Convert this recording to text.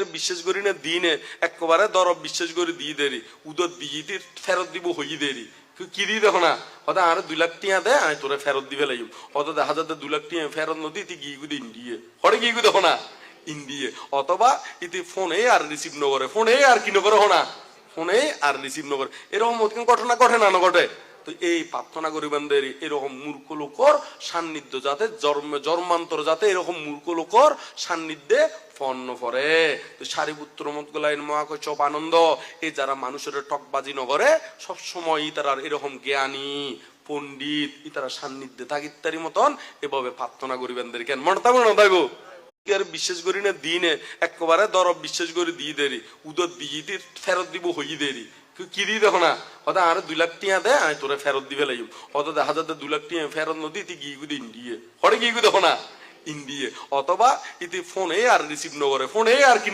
আর বিশ্বাস করি না দিনে একেবারে দরব বিশ্বাস করে দিয়ে দেরি উদর দিয়ে ফেরত দিব হই দেরি কি দিয়ে দেখো না হয়তো আর 2 লাখ টিয়া দেয় আমি তোরা ফেরত দিবে লাগি অত দেখা যাতে 2 লাখ টিয়া ফেরত নদী তুই গিয়ে গুদি ইন্ডিয়ে হরে গিয়ে গু দেখো না ইন্ডিয়ে অথবা ইতি ফোনে আর রিসিভ নগরে ফোনে আর কি নগরে হনা ফোনে আর রিসিভ নগরে এরকম ঘটনা ঘটে না ঘটে। তো এই প্রার্থনা করিবানদের এরকম মূর্খ লোকর সান্নিধ্য যাতে জন্মান্তর যাতে এরকম মূর্খ লোকর সান্নিধ্যে পণ্য করে। তো সারিপুত্র মতগুলাইন মহাকৈচপ আনন্দ এই যারা মানুষের টকবাজি নগরে সবসময় তারা এরকম জ্ঞানী পণ্ডিত ইতারা সান্নিধ্যে থাক ইত্যাদি মতন এভাবে প্রার্থনা করিবানদের কেন মনে থাকবো আর বিশ্বাস করি না দিনে একেবারে দরব বিশ্বাস করে দিয়ে দেরি উদর দিয়ে ফেরত দিব হই দেরি কি দিয়ে দেখো না হয়তো আর 2 লাখ টিয়া দেয় আমি তোরা ফেরত দিবে লাগি অত দেখা যাতে 2 লাখ টিয়া ফেরত নদী তুই গিয়ে গুদি ইন্ডিয়ে হরে গিয়ে গু দেখো না ইন্ডিয়ে অথবা ইতি ফোনে আর রিসিভ নগরে ফোনে আর কি